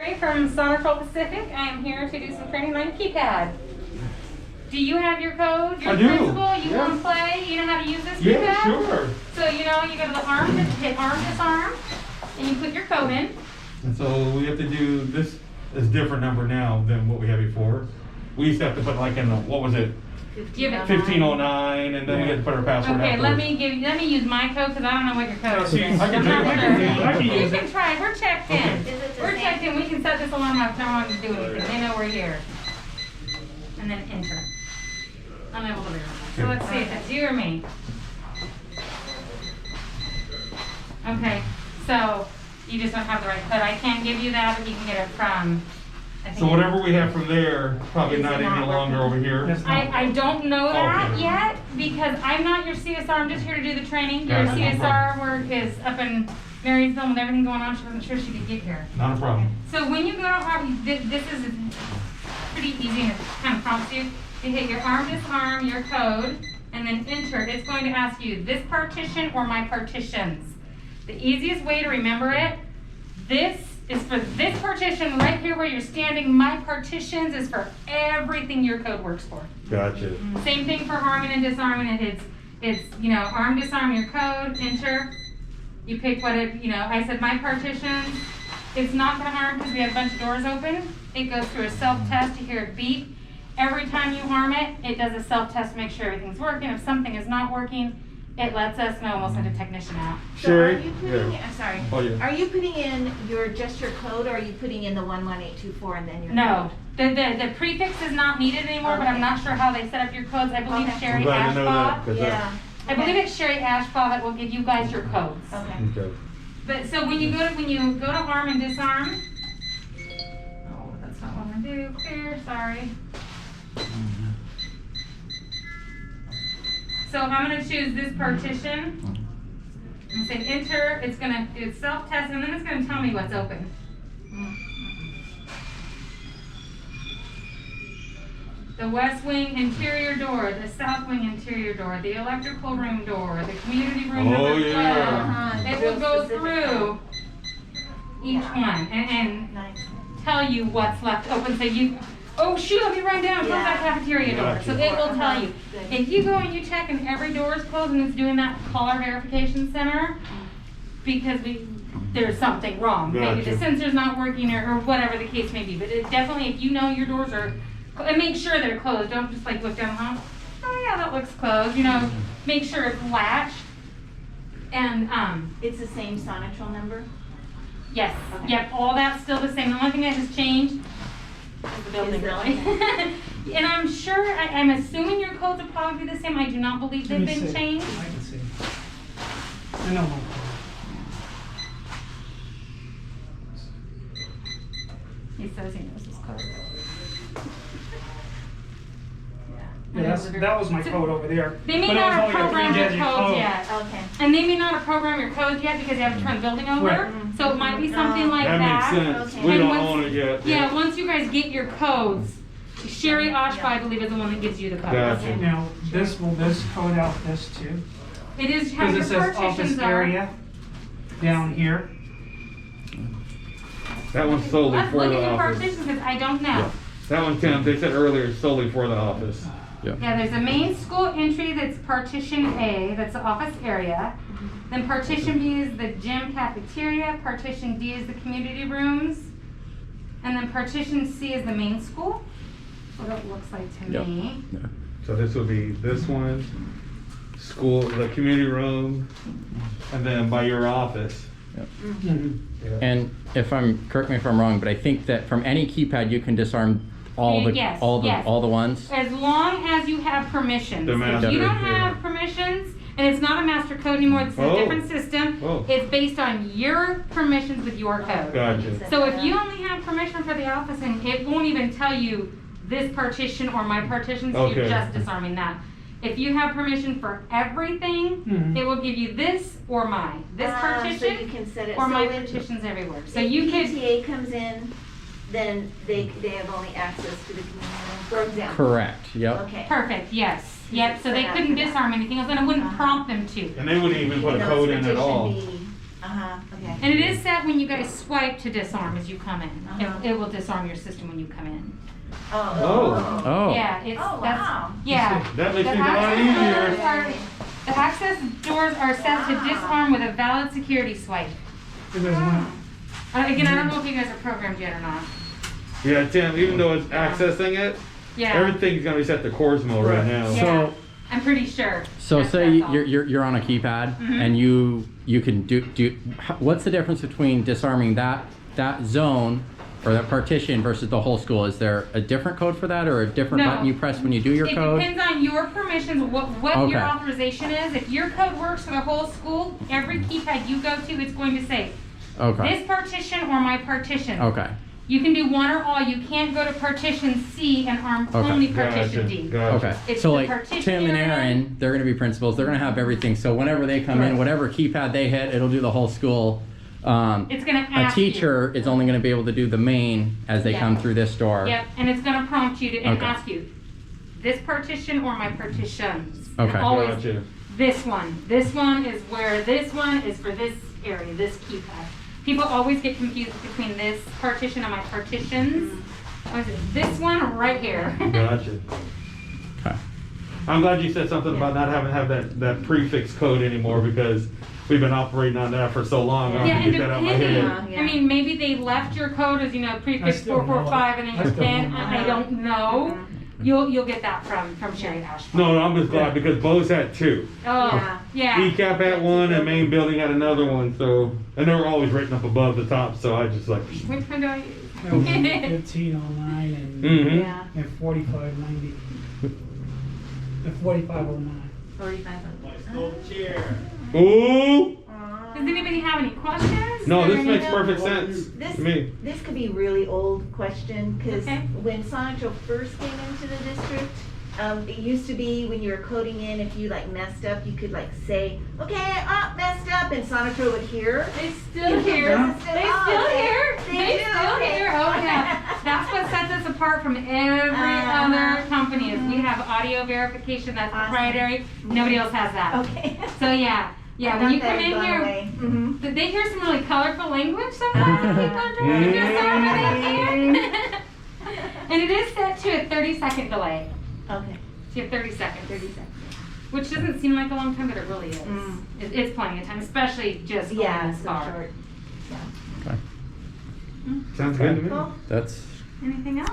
Sherry from Sonatrol Pacific. I am here to do some training on keypad. Do you have your code, your principal? You want to play? You know how to use this keypad? Yeah, sure. So you know, you go to the arm, hit arm, disarm, and you put your code in. And so we have to do, this is different number now than what we had before. We used to have to put like in the, what was it? 1509, and then we had to put our password Okay, afterwards. let me use my code because I don't know what your code is. I can You use can it. try. We're checked in. Okay. We're checked in. We can set this alarm up. No one can do anything. They know we're here. And then enter. Unable to verify. So let's see if it's you or me. Okay. So you just don't have the right code. I can't give you that, but you can get it from. So whatever we have from there, probably not any longer over here. I don't know that Okay. yet because I'm not your CSR. I'm just here to do the training. Your Gotcha. CSR work is up in Marysville with everything going on. She wasn't sure she could get here. Not a problem. So when you go to arm, this is pretty easy and it kind of prompts you. You hit your arm, disarm, your code, and then enter. It's going to ask you this partition or my partitions. The easiest way to remember it, this is for this partition right here where you're standing. My partitions is for everything your code works for. Gotcha. Same thing for arming and disarming it. It's you know, arm, disarm your code, enter. You pick what it, you know, I said my partitions. It's not gonna harm because we have a bunch of doors open. It goes through a self-test, you hear it beep. Every time you arm it, it does a self-test to make sure everything's working. If something is not working, it lets us know and we'll send a technician out. So are you putting, I'm sorry, Oh, yeah. are you putting in just your code, or are you putting in the 11824 and then your No, code? the prefix is not needed anymore, but I'm not sure how they set up your codes. I believe Okay. Sherry I'm glad to know that, Ashpaw. 'cause Yeah. I believe it's Sherry Ashpaw that will give you guys your codes. Okay. Okay. But so when you go to arm and disarm, oh, that's not what I'm gonna do. Clear, sorry. So I'm gonna choose this partition. I'm saying enter. It's gonna do its self-test, and then it's gonna tell me what's open. The west wing interior door, the south wing interior door, the electrical room door, the community room Oh, number 12. yeah. It will go through each one and Nice. tell you what's left open. So you, oh shoot, let me run down, close that cafeteria door. Gotcha. So it will tell you. Good. If you go and you check and every door is closed and it's doing that, call our verification center because there's something wrong. Maybe the Gotcha. sensor's not working or whatever the case may be. But it definitely, if you know your doors are, and make sure they're closed. Don't just like look down the hall. Oh yeah, that looks closed. You know, make sure it's latched. And It's the same Sonatrol number? yes, Okay. yep, all that's still the same. The only thing that has changed is the building, Is the really. And I'm sure, I'm assuming your codes will probably be the same. I do not believe they've been changed. I can see. I know my code. He says he knows his code. Yeah, that was my code over there. They may But it not was have only a programmed your 3-digit codes code. yet. Okay. And they may not have programmed your codes yet because they haven't turned the building over. Right. So it might be something like that. That makes sense. Okay. We And don't once- own it yet. Yeah, once you guys get your codes, Sherry Oshby, I believe, is the one that gives you the codes. Gotcha. Now, will this code out this too? It is how Because your it says office partitions are. area down here. That one's solely Let's for look the at your office. partitions because I don't know. Yeah. That one, Tim, they said earlier, is solely for the office. Yeah, there's a main school entry that's partition A, that's the office area. Then partition B is the gym cafeteria, partition D is the community rooms. And then partition C is the main school. What it looks like to Yep. me. So this would be this one, school, the community room, and then by your office. Mhm. Yeah. And correct me if I'm wrong, but I think that from any keypad you can disarm all the Yes, all the yes. all the ones. As long as you have permissions. The If master, you don't yeah. have permissions, and it's not a master code anymore, it's a Oh. different system. Oh. It's based on your permissions with your code. Gotcha. So if you only have permission for the office and it won't even tell you this partition or my partitions, Okay. you're just disarming that. If you have permission for everything, Mhm. it will give you this or my. This So you partition can set it. or so my when- partitions everywhere. So if you could, PTA comes in, then they have only access to the community room, for example. Correct. Yep. Okay. perfect, yes. Yep, so they couldn't disarm anything else and it wouldn't prompt them to. And they wouldn't even put a And code those in at all. petition Okay. And it is set when you guys swipe to disarm as you come in. Uh-huh. It will disarm your system when you come in. Oh. Oh. Yeah, it's, Oh, that's, wow. yeah. That makes The things a lot access doors easier. are- The access doors are set to Wow. disarm with a valid security swipe. If there's one- Again, I don't know if you guys are programmed yet or not. Yeah, Tim, even though it's accessing it, Yeah. everything's gonna be set to course mode right now. Yeah. So- I'm pretty sure. So That's- say that's all. you're on a keypad Mhm. and you can do what's the difference between disarming that zone or that partition versus the whole school? Is there a different code for that or a different No. button you press when you do your It code? depends on your permissions, what Okay. your authorization is. If your code works for the whole school, every keypad you go to, it's going to say, Okay. this partition or my partition. Okay. You can do one or all. You can't go to partition C and arm Okay. only Gotcha, partition D. gotcha. Okay. It's So the like partition Tim and you're in. Aaron, they're going to be principals. They're going to have everything. So whenever they come in, Right. whatever keypad they hit, it'll do the whole school. It's gonna A ask you. teacher is only going to be able to do the main as they Yeah. come through this door. Yep, and it's gonna prompt you to and Okay. ask you, this partition or my partitions. And Okay. always Gotcha. this one. This one is where this one is for this area, this keypad. People always get confused between this partition and my partitions. Always say, this one right here. Gotcha. Okay. I'm glad you said something about not having to have that prefix code anymore because we've been operating on that for so long. I Yeah, have to and get that out of my depending, head. Yeah. I mean, maybe they left your code as, prefix still know it. 445 and then I your still pin, know it. I don't know. You'll get that from Sherry Ashford. No, I'm just glad because Bo's had two. Oh, yeah. ECAP had one and main building had another one, so, and they were always written up above the top, so I just like, Which one do I use? That was 1509 and, mm-hmm. Yeah. and 4590. And 4509. 45. Ooh! Does anybody have any questions? No, Or this any- makes perfect sense This, to me. this could be a really old question, because Okay. when Sonatrach first came into the district, it used to be when you were coding in, if you messed up, you could say, okay, messed up, and Sonatrach would hear. They still here. Yeah. They still okay. here. They They do, still okay. here. Oh yeah. That's what sets us apart from every other company is we have audio verification that's Awesome. proprietary. Nobody else has that. Okay. So yeah. Yeah, I when you thought come that in had gone here, away. Mhm. they hear some really colorful language sometimes. People are trying to discern it in here. And it is set to a 30-second delay. Okay. So you have 30 seconds. 30 seconds. Which doesn't seem like a long time, but it really is. Mm. It's plenty of time, especially just going Yeah, this so far. short. Sounds good to me. Cool. That's Anything else?